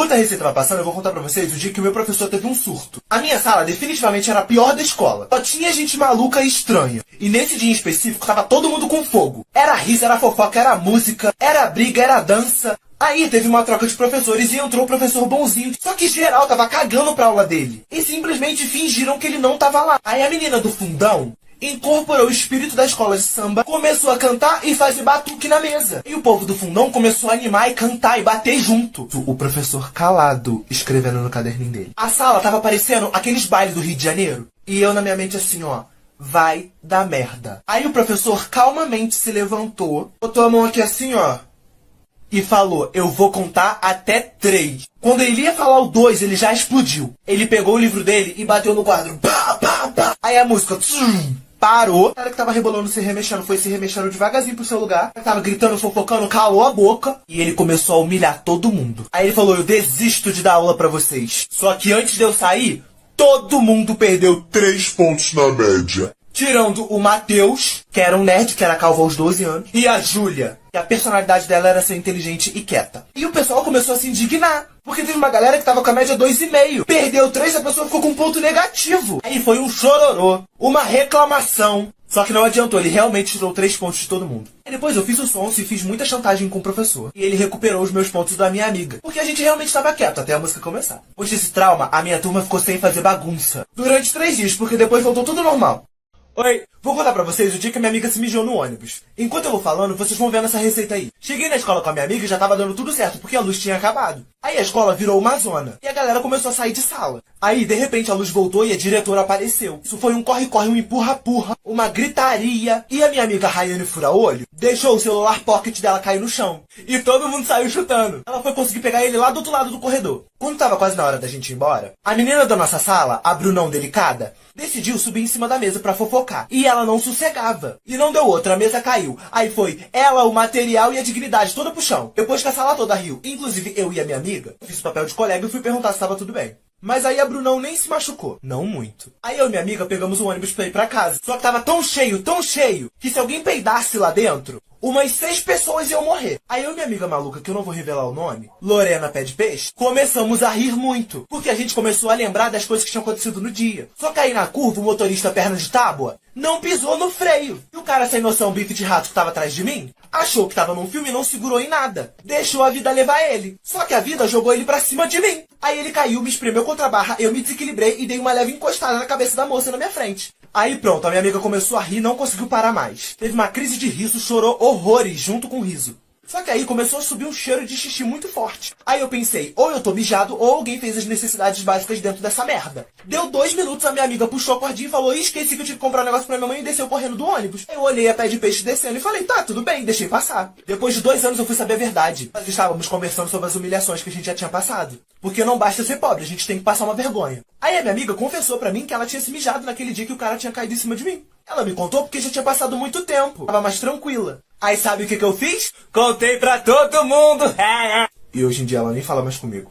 Enquanto a receita vai passando, eu vou contar pra vocês o dia que o meu professor teve um surto. A minha sala definitivamente era a pior da escola. Só tinha gente maluca e estranha. E nesse dia em específico, tava todo mundo com fogo. Era riso, era fofoca, era música, era briga, era dança. Aí teve uma troca de professores e entrou o professor bonzinho. Só que geral tava cagando pra aula dele. E simplesmente fingiram que ele não tava lá. Aí a menina do fundão incorporou o espírito da escola de samba, começou a cantar e fazer batuque na mesa. E o povo do fundão começou a animar e cantar e bater junto. O professor calado, escrevendo no caderninho dele. A sala tava parecendo aqueles bailes do Rio de Janeiro. E eu na minha mente assim, ó, vai dar merda. Aí o professor calmamente se levantou, botou a mão aqui assim, ó, e falou, eu vou contar até 3. Quando ele ia falar o 2, ele já explodiu. Ele pegou o livro dele e bateu no quadro. Pá, pá, pá. Aí a música parou. O cara que tava rebolando, se remexendo, foi se remexendo devagarzinho pro seu lugar. Ele tava gritando, fofocando, calou a boca. E ele começou a humilhar todo mundo. Aí ele falou, eu desisto de dar aula pra vocês. Só que antes de eu sair, todo mundo perdeu 3 pontos na média. Tirando o Matheus, que era um nerd, que era calvo aos 12 anos. E a Júlia, que a personalidade dela era ser inteligente e quieta. E o pessoal começou a se indignar. Porque teve uma galera que tava com a média 2,5. Perdeu 3, a pessoa ficou com um ponto negativo. Aí foi um chororô, uma reclamação. Só que não adiantou, ele realmente tirou 3 pontos de todo mundo. E depois eu fiz o sonso e fiz muita chantagem com o professor. E ele recuperou os meus pontos da minha amiga. Porque a gente realmente estava quieto até a música começar. Depois desse trauma, a minha turma ficou sem fazer bagunça. Durante 3 dias, porque depois voltou tudo normal. Oi, vou contar pra vocês o dia que a minha amiga se mijou no ônibus. Enquanto eu vou falando, vocês vão vendo essa receita aí. Cheguei na escola com a minha amiga e já tava dando tudo certo, porque a luz tinha acabado. Aí a escola virou uma zona, e a galera começou a sair de sala. Aí, de repente, a luz voltou e a diretora apareceu. Isso foi um corre-corre, um empurra-purra, uma gritaria. E a minha amiga Rayane Fura-Olho deixou o celular pocket dela cair no chão. E todo mundo saiu chutando. Ela foi conseguir pegar ele lá do outro lado do corredor. Quando tava quase na hora da gente ir embora, a menina da nossa sala, a Brunão Delicada, decidiu subir em cima da mesa pra fofocar. E ela não sossegava. E não deu outra, a mesa caiu. Aí foi ela, o material e a dignidade toda pro chão. Depois que a sala toda riu, inclusive eu e a minha amiga, fiz o papel de colega e fui perguntar se tava tudo bem. Mas aí a Brunão nem se machucou. Não muito. Aí eu e minha amiga pegamos o ônibus pra ir pra casa. Só que tava tão cheio, que se alguém peidasse lá dentro, umas 6 pessoas iam morrer. Aí eu e minha amiga maluca, que eu não vou revelar o nome, Lorena Pé de Peixe, começamos a rir muito. Porque a gente começou a lembrar das coisas que tinham acontecido no dia. Só que aí na curva, o motorista perna de tábua não pisou no freio. E o cara sem noção, bife de rato que tava atrás de mim, achou que tava num filme e não segurou em nada. Deixou a vida levar ele. Só que a vida jogou ele pra cima de mim. Aí ele caiu, me espremeu contra a barra, eu me desequilibrei e dei uma leve encostada na cabeça da moça na minha frente. Aí pronto, a minha amiga começou a rir e não conseguiu parar mais. Teve uma crise de riso, chorou horrores junto com o riso. Só que aí começou a subir um cheiro de xixi muito forte. Aí eu pensei, ou eu tô mijado, ou alguém fez as necessidades básicas dentro dessa merda. Deu 2 minutos, a minha amiga puxou a cordinha e falou, esqueci que eu tive que comprar um negócio pra minha mãe e desceu correndo do ônibus. Eu olhei a Pé de Peixe descendo e falei, tá, tudo bem, deixei passar. Depois de 2 anos eu fui saber a verdade. Nós estávamos conversando sobre as humilhações que a gente já tinha passado. Porque não basta ser pobre, a gente tem que passar uma vergonha. Aí a minha amiga confessou pra mim que ela tinha se mijado naquele dia que o cara tinha caído em cima de mim. Ela me contou porque já tinha passado muito tempo. Tava mais tranquila. Aí sabe o que eu fiz? Contei pra todo mundo. E hoje em dia ela nem fala mais comigo.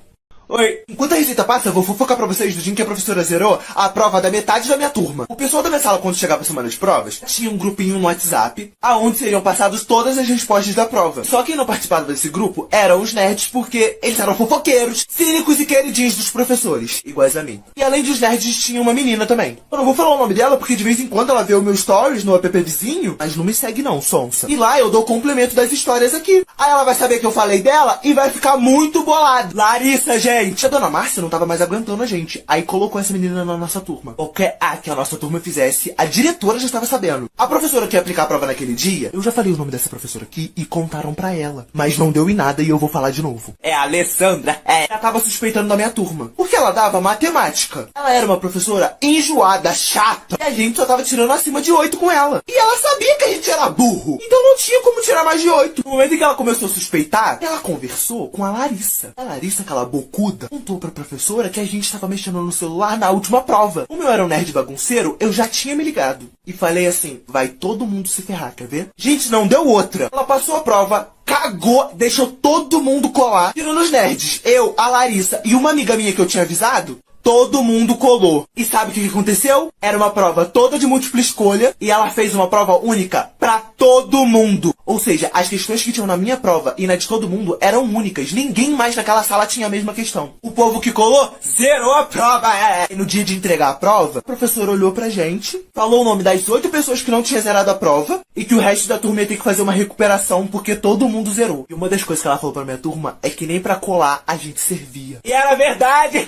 Oi. Enquanto a receita passa, eu vou fofocar pra vocês do dia em que a professora zerou a prova da metade da minha turma. O pessoal da minha sala, quando chegava a semana de provas, tinha um grupinho no WhatsApp, aonde seriam passadas todas as respostas da prova. Só quem não participava desse grupo eram os nerds, porque eles eram fofoqueiros, cínicos e queridinhos dos professores, iguais a mim. E além dos nerds, tinha uma menina também. Eu não vou falar o nome dela, porque de vez em quando ela vê o meu stories no app vizinho, mas não me segue não, sonsa. E lá eu dou complemento das histórias aqui. Aí ela vai saber que eu falei dela e vai ficar muito bolada. Larissa, gente! A dona Márcia não tava mais aguentando a gente. Aí colocou essa menina na nossa turma. Qualquer A que a nossa turma fizesse, a diretora já estava sabendo. A professora que ia aplicar a prova naquele dia, eu já falei o nome dessa professora aqui e contaram pra ela. Mas não deu em nada e eu vou falar de novo. É a Alessandra. Ela tava suspeitando da minha turma. Porque ela dava matemática. Ela era uma professora enjoada, chata. E a gente só tava tirando acima de 8 com ela. E ela sabia que a gente era burro. Então não tinha como tirar mais de 8. No momento em que ela começou a suspeitar, ela conversou com a Larissa. A Larissa, aquela bocuda, contou pra professora que a gente estava mexendo no celular na última prova. Como eu era um nerd bagunceiro, eu já tinha me ligado. E falei assim, vai todo mundo se ferrar, quer ver? Gente, não deu outra. Ela passou a prova, cagou, deixou todo mundo colar. Tirando os nerds, eu, a Larissa e uma amiga minha que eu tinha avisado, todo mundo colou. E sabe o que aconteceu? Era uma prova toda de múltipla escolha e ela fez uma prova única pra todo mundo. Ou seja, as questões que tinham na minha prova e na de todo mundo eram únicas. Ninguém mais naquela sala tinha a mesma questão. O povo que colou zerou a prova. E no dia de entregar a prova, o professor olhou pra gente, falou o nome das 8 pessoas que não tinha zerado a prova e que o resto da turma ia ter que fazer uma recuperação porque todo mundo zerou. E uma das coisas que ela falou pra minha turma é que nem pra colar a gente servia. E era verdade!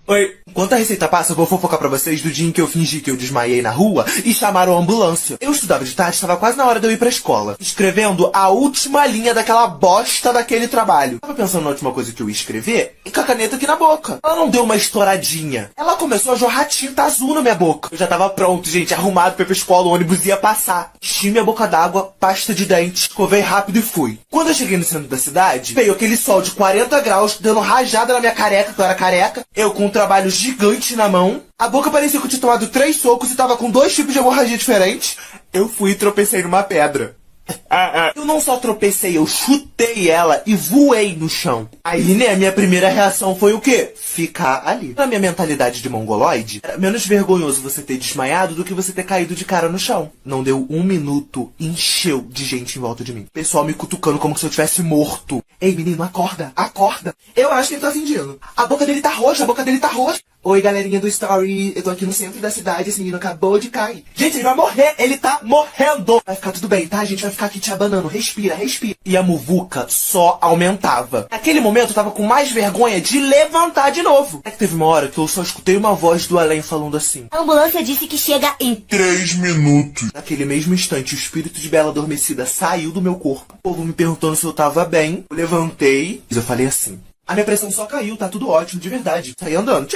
Oi. Enquanto a receita passa, eu vou fofocar pra vocês do dia em que eu fingi que eu desmaiei na rua e chamaram a ambulância. Eu estudava de tarde, estava quase na hora de eu ir pra escola, escrevendo a última linha daquela bosta daquele trabalho. Tava pensando na última coisa que eu ia escrever e com a caneta aqui na boca. Ela não deu uma estouradinha. Ela começou a jorrar tinta azul na minha boca. Eu já tava pronto, gente, arrumado pra ir pra escola, o ônibus ia passar. Enchi minha boca d'água, pasta de dente, escovei rápido e fui. Quando eu cheguei no centro da cidade, veio aquele sol de 40 graus, dando rajada na minha careca, que eu era careca. Eu com um trabalho gigante na mão. A boca parecia que eu tinha tomado 3 socos e tava com 2 tipos de hemorragia diferentes. Eu fui e tropecei numa pedra. Eu não só tropecei, eu chutei ela e voei no chão. Aí, né, a minha primeira reação foi o quê? Ficar ali. Na minha mentalidade de mongoloide, era menos vergonhoso você ter desmaiado do que você ter caído de cara no chão. Não deu 1 minuto, encheu de gente em volta de mim. Pessoal me cutucando como se eu tivesse morto. Ei, menino, acorda, acorda. Eu acho que ele tá fingindo. A boca dele tá roxa, a boca dele tá roxa. Oi, galerinha do Story, eu tô aqui no centro da cidade, esse menino acabou de cair. Gente, ele vai morrer, ele tá morrendo. Vai ficar tudo bem, tá? A gente vai ficar aqui te abanando, respira, respira. E a muvuca só aumentava. Naquele momento eu tava com mais vergonha de levantar de novo. É que teve uma hora que eu só escutei uma voz do além falando assim: a ambulância disse que chega em 3 minutos. Naquele mesmo instante, o espírito de Bela Adormecida saiu do meu corpo. O povo me perguntando se eu tava bem. Eu levantei, e eu falei assim: a minha pressão só caiu, tá tudo ótimo, de verdade. Saí andando.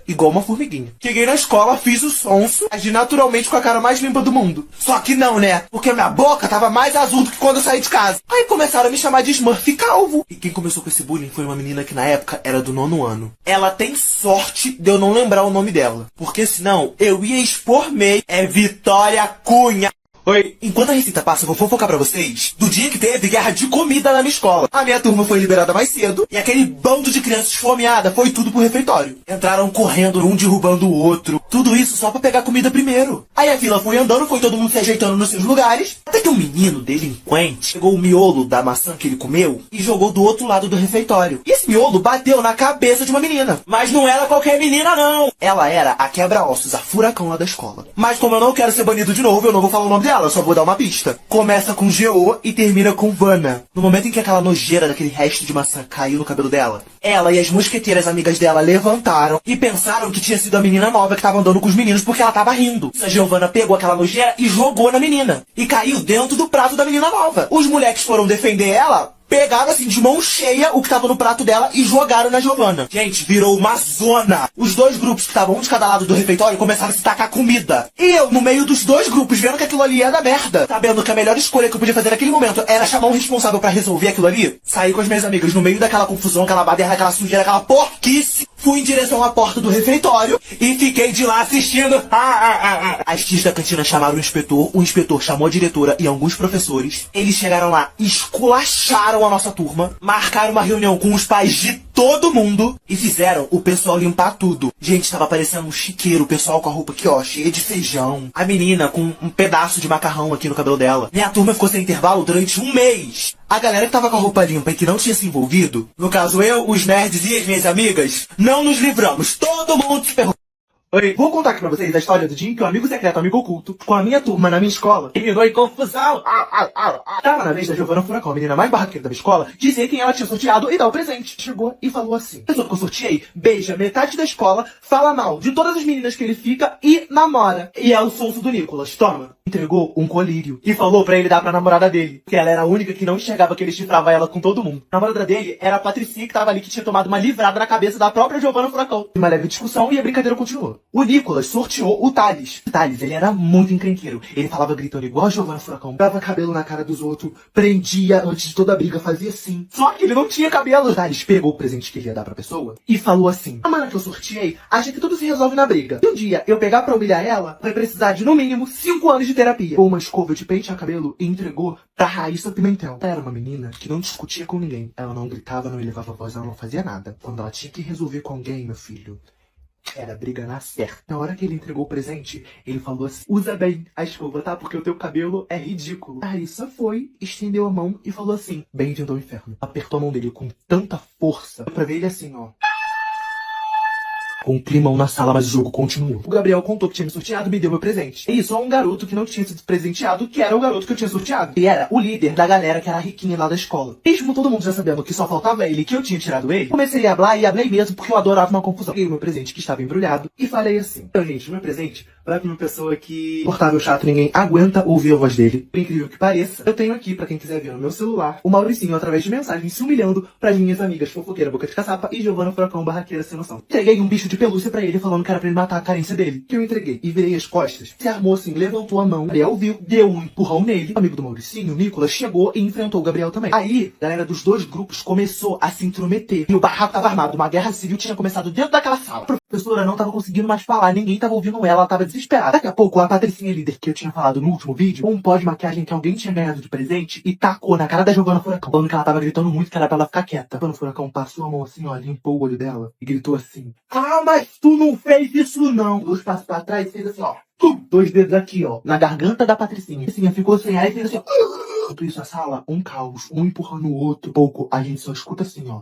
Igual uma formiguinha. Cheguei na escola, fiz o sonso, agi naturalmente com a cara mais limpa do mundo. Só que não, né? Porque minha boca tava mais azul do que quando eu saí de casa. Aí começaram a me chamar de Smurf calvo. E quem começou com esse bullying foi uma menina que na época era do 9º ano. Ela tem sorte de eu não lembrar o nome dela. Porque senão eu ia expor meio. É Vitória Cunha. Oi. Enquanto a receita passa, eu vou fofocar pra vocês do dia que teve guerra de comida na minha escola. A minha turma foi liberada mais cedo e aquele bando de crianças esfomeada foi tudo pro refeitório. Entraram correndo, um derrubando o outro. Tudo isso só pra pegar comida primeiro. Aí a fila foi andando, foi todo mundo se ajeitando nos seus lugares. Até que um menino delinquente pegou o miolo da maçã que ele comeu e jogou do outro lado do refeitório. E esse miolo bateu na cabeça de uma menina. Mas não era qualquer menina, não. Ela era a quebra-ossos, a furacão lá da escola. Mas como eu não quero ser banido de novo, eu não vou falar o nome dela. Eu só vou dar uma pista. Começa com G.O. e termina com Vana. No momento em que aquela nojeira daquele resto de maçã caiu no cabelo dela, ela e as mosqueteiras amigas dela levantaram e pensaram que tinha sido a menina nova que tava andando com os meninos porque ela tava rindo. A Giovana pegou aquela nojeira e jogou na menina. E caiu dentro do prato da menina nova. Os moleques foram defender ela. Pegaram assim de mão cheia o que tava no prato dela e jogaram na Giovana. Gente, virou uma zona. Os 2 grupos que estavam um de cada lado do refeitório começaram a se tacar comida. E eu, no meio dos 2 grupos, vendo que aquilo ali ia dar merda, sabendo que a melhor escolha que eu podia fazer naquele momento era chamar um responsável pra resolver aquilo ali, saí com as minhas amigas no meio daquela confusão, aquela baderna, aquela sujeira, aquela porquice. Fui em direção à porta do refeitório e fiquei de lá assistindo. As tias da cantina chamaram o inspetor chamou a diretora e alguns professores. Eles chegaram lá, esculacharam a nossa turma, marcaram uma reunião com os pais de todo mundo e fizeram o pessoal limpar tudo. Gente, tava parecendo um chiqueiro, o pessoal com a roupa aqui, ó, cheia de feijão. A menina com um pedaço de macarrão aqui no cabelo dela. Minha turma ficou sem intervalo durante 1 mês. A galera que tava com a roupa limpa e que não tinha se envolvido, no caso eu, os nerds e as minhas amigas, não nos livramos. Todo mundo se ferrou. Oi, vou contar aqui pra vocês a história do dia em que o amigo secreto, amigo oculto, com a minha turma na minha escola, terminou em confusão. Tava na vez da Giovana Furacão, a menina mais barraqueira da minha escola, dizer quem ela tinha sorteado e dar o presente. Chegou e falou assim: a pessoa que eu sorteei beija metade da escola, fala mal de todas as meninas que ele fica e namora. E é o sonso do Nicolas, toma. Entregou um colírio e falou pra ele dar pra namorada dele, que ela era a única que não enxergava que ele chifrava ela com todo mundo. A namorada dele era a Patricinha, que tava ali, que tinha tomado uma livrada na cabeça da própria Giovana Furacão. Uma leve discussão e a brincadeira continuou. O Nicolas sorteou o Thales. O Thales, ele era muito encrenqueiro. Ele falava gritando igual a Giovana Furacão, dava cabelo na cara dos outros, prendia antes de toda a briga, fazia assim. Só que ele não tinha cabelo. O Thales pegou o presente que ele ia dar pra pessoa e falou assim: a mana que eu sorteei acha que tudo se resolve na briga. Se um dia eu pegar pra humilhar ela, vai precisar de no mínimo 5 anos de terapia. Ou uma escova de pentear cabelo e entregou pra Raíssa Pimentel. Ela era uma menina que não discutia com ninguém. Ela não gritava, não elevava a voz, ela não fazia nada. Quando ela tinha que resolver com alguém, meu filho, Era briga na certa. Na hora que ele entregou o presente, ele falou assim: usa bem a escova, tá? Porque o teu cabelo é ridículo. A Raíssa foi, estendeu a mão e falou assim: bem-vindo ao inferno. Apertou a mão dele com tanta força pra ver ele assim, ó, com um climão na sala, mas o jogo continuou. O Gabriel contou que tinha me sorteado e me deu meu presente. E só um garoto que não tinha sido presenteado, que era o garoto que eu tinha sorteado. E era o líder da galera que era riquinha lá da escola. Mesmo todo mundo já sabendo que só faltava ele, que eu tinha tirado ele, comecei a hablar e hablei mesmo porque eu adorava uma confusão. Peguei o meu presente que estava embrulhado e falei assim: então, gente, meu presente pra uma pessoa que portável chato, ninguém aguenta ouvir a voz dele. Por incrível que pareça, eu tenho aqui, pra quem quiser ver no meu celular, o Mauricinho através de mensagens se humilhando pras minhas amigas fofoqueira Boca de Caçapa e Giovana Furacão Barraqueira Sem Noção. Entreguei um bicho de pelúcia pra ele, falando que era pra ele matar a carência dele. Que eu entreguei e virei as costas. Se armou assim, levantou a mão, Gabriel viu, deu um empurrão nele. O amigo do Mauricinho, o Nicolas, chegou e enfrentou o Gabriel também. Aí, a galera dos dois grupos começou a se intrometer. E o barraco tava armado, uma guerra civil tinha começado dentro daquela sala. A professora não tava conseguindo mais falar, ninguém tava ouvindo ela tava desesperada. Daqui a pouco, a Patricinha líder que eu tinha falado no último vídeo, um pó de maquiagem que alguém tinha ganhado de presente e tacou na cara da Giovana Furacão, falando que ela tava gritando muito, que era pra ela ficar quieta. A Giovana Furacão passou a mão assim, ó, limpou o olho dela e gritou assim: ah, mas tu não fez isso não. 2 passos pra trás e fez assim, ó, 2 dedos aqui, ó, na garganta da Patricinha. A Patricinha ficou sem ar e fez assim, ó. Enquanto isso, a sala, um caos, um empurrando o outro. Pouco, a gente só escuta assim, ó.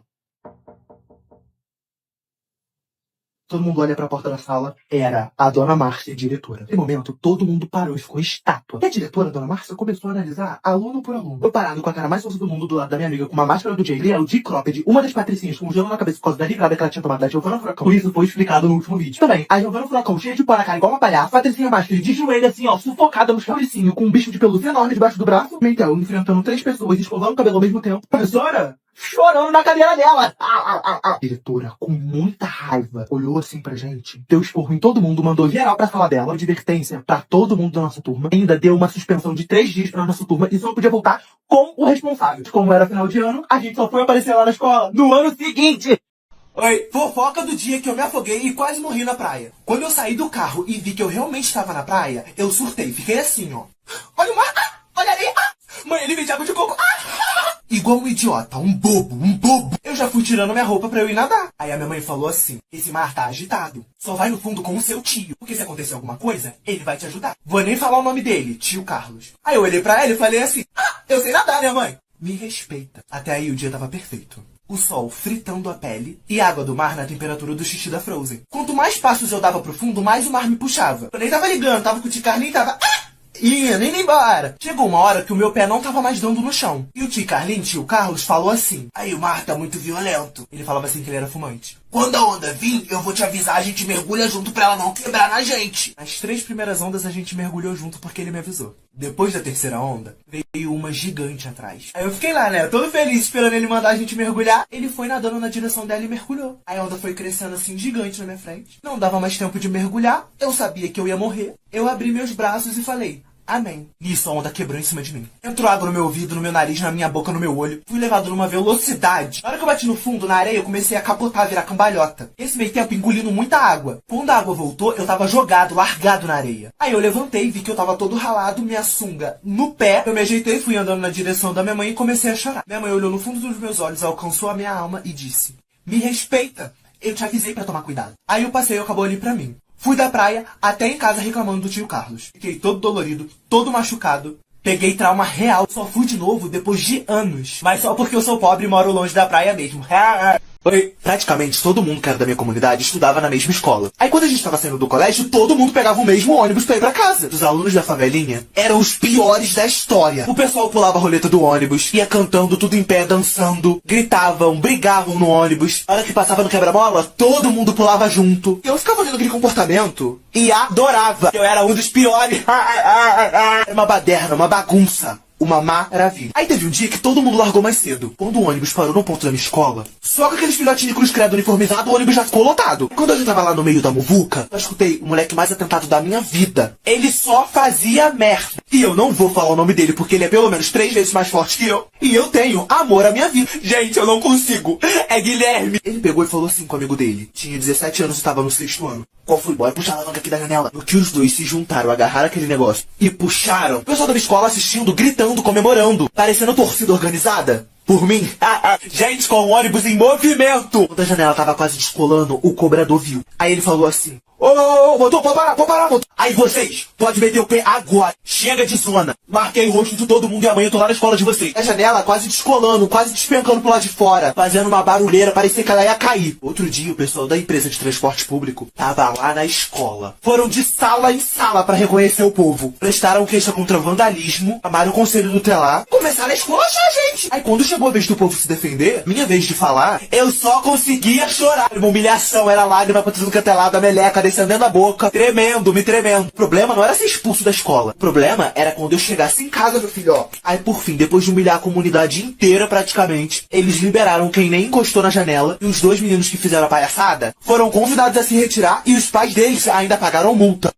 Todo mundo olha pra porta da sala. Era a Dona Márcia, diretora. Nesse momento, todo mundo parou e ficou estátua. E a diretora, Dona Márcia, começou a analisar aluno por aluno. Eu parado com a cara mais sonsa do mundo do lado da minha amiga, com uma máscara do J. de cropped, uma das patricinhas com gelo na cabeça por causa da livrada que ela tinha tomado da Giovana Furacão. Por isso foi explicado no último vídeo. Também, a Giovana Furacão cheia de pó na cara igual uma palhaça, Patricinha máscara de joelho assim, ó, sufocada no chauricinho, com um bicho de pelúcia enorme debaixo do braço. Então, enfrentando 3 pessoas, escovando o cabelo ao mesmo tempo. Professora! Chorando na cadeira dela. A diretora, com muita raiva, olhou assim pra gente, deu esporro em todo mundo, mandou geral pra sala dela, advertência pra todo mundo da nossa turma, ainda deu uma suspensão de 3 dias pra nossa turma e só podia voltar com o responsável. Como era final de ano, a gente só foi aparecer lá na escola no ano seguinte. Oi, fofoca do dia que eu me afoguei e quase morri na praia. Quando eu saí do carro e vi que eu realmente estava na praia, eu surtei, fiquei assim, ó. Olha o mar, olha ali, mãe, ele veio de água de coco, igual um idiota, um bobo. Eu já fui tirando minha roupa pra eu ir nadar. Aí a minha mãe falou assim: esse mar tá agitado. Só vai no fundo com o seu tio. Porque se acontecer alguma coisa, ele vai te ajudar. Vou nem falar o nome dele, tio Carlos. Aí eu olhei pra ela e falei assim: eu sei nadar, né, mãe? Me respeita. Até aí o dia tava perfeito. O sol fritando a pele e a água do mar na temperatura do xixi da Frozen. Quanto mais passos eu dava pro fundo, mais o mar me puxava. Eu nem tava ligando, tava com o Ticar, nem tava... indo embora. Chegou uma hora que o meu pé não tava mais dando no chão. E o tio Carlinhos, tio Carlos, falou assim: aí o mar tá muito violento. Ele falava assim que ele era fumante. Quando a onda vir, eu vou te avisar, a gente mergulha junto pra ela não quebrar na gente. Nas 3 primeiras ondas a gente mergulhou junto porque ele me avisou. Depois da terceira onda, veio uma gigante atrás. Aí eu fiquei lá, né, todo feliz esperando ele mandar a gente mergulhar. Ele foi nadando na direção dela e mergulhou. Aí a onda foi crescendo assim, gigante na minha frente. Não dava mais tempo de mergulhar. Eu sabia que eu ia morrer. Eu abri meus braços e falei: amém. Nisso a onda quebrou em cima de mim. Entrou água no meu ouvido, no meu nariz, na minha boca, no meu olho. Fui levado numa velocidade. Na hora que eu bati no fundo, na areia, eu comecei a capotar, virar cambalhota. Esse meio tempo, engolindo muita água. Quando a água voltou, eu tava jogado, largado na areia. Aí eu levantei, vi que eu tava todo ralado, minha sunga no pé. Eu me ajeitei, fui andando na direção da minha mãe e comecei a chorar. Minha mãe olhou no fundo dos meus olhos, alcançou a minha alma e disse: me respeita. Eu te avisei pra tomar cuidado. Aí o passeio acabou ali pra mim. Fui da praia até em casa reclamando do tio Carlos. Fiquei todo dolorido, todo machucado. Peguei trauma real. Só fui de novo depois de anos. Mas só porque eu sou pobre e moro longe da praia mesmo. Oi. Praticamente todo mundo que era da minha comunidade estudava na mesma escola. Aí quando a gente tava saindo do colégio, todo mundo pegava o mesmo ônibus pra ir pra casa. Os alunos da favelinha eram os piores da história. O pessoal pulava a roleta do ônibus, ia cantando tudo em pé, dançando, gritavam, brigavam no ônibus. A hora que passava no quebra-mola, todo mundo pulava junto. E eu ficava olhando aquele comportamento e adorava. Eu era um dos piores. Era uma baderna, uma bagunça. Uma maravilha. Aí teve um dia que todo mundo largou mais cedo. Quando o ônibus parou no ponto da minha escola, só com aqueles filhotinhos cruz credo uniformizado, o ônibus já ficou lotado. Quando eu já tava lá no meio da muvuca, eu escutei o moleque mais atentado da minha vida. Ele só fazia merda. E eu não vou falar o nome dele, porque ele é pelo menos 3 vezes mais forte que eu. E eu tenho amor à minha vida. Gente, eu não consigo. É Guilherme. Ele pegou e falou assim com o amigo dele. Tinha 17 anos e tava no 6º ano. Qual foi? Bora puxar a alavanca aqui da janela. No que os dois se juntaram, agarraram aquele negócio e puxaram. O pessoal da minha escola assistindo, gritando, comemorando, parecendo torcida organizada. Por mim, gente com o ônibus em movimento. Quando a janela tava quase descolando, o cobrador viu. Aí ele falou assim: ô, motor, pode parar, motor. Aí vocês, pode meter o pé agora. Chega de zona. Marquei o rosto de todo mundo e amanhã eu tô lá na escola de vocês. A janela quase descolando, quase despencando pro lado de fora, fazendo uma barulheira, parecia que ela ia cair. Outro dia, o pessoal da empresa de transporte público tava lá na escola. Foram de sala em sala pra reconhecer o povo. Prestaram queixa contra vandalismo, chamaram o conselho tutelar, começaram a esculachar a gente. Aí quando chegou a vez do povo se defender, minha vez de falar, eu só conseguia chorar. Uma humilhação, era lágrima pra tudo que é lado, a meleca descendendo a boca, tremendo, me tremendo. O problema não era ser expulso da escola. O problema era quando eu chegasse em casa, meu filho, ó. Aí por fim, depois de humilhar a comunidade inteira praticamente, eles liberaram quem nem encostou na janela, e os 2 meninos que fizeram a palhaçada foram convidados a se retirar e os pais deles ainda pagaram multa.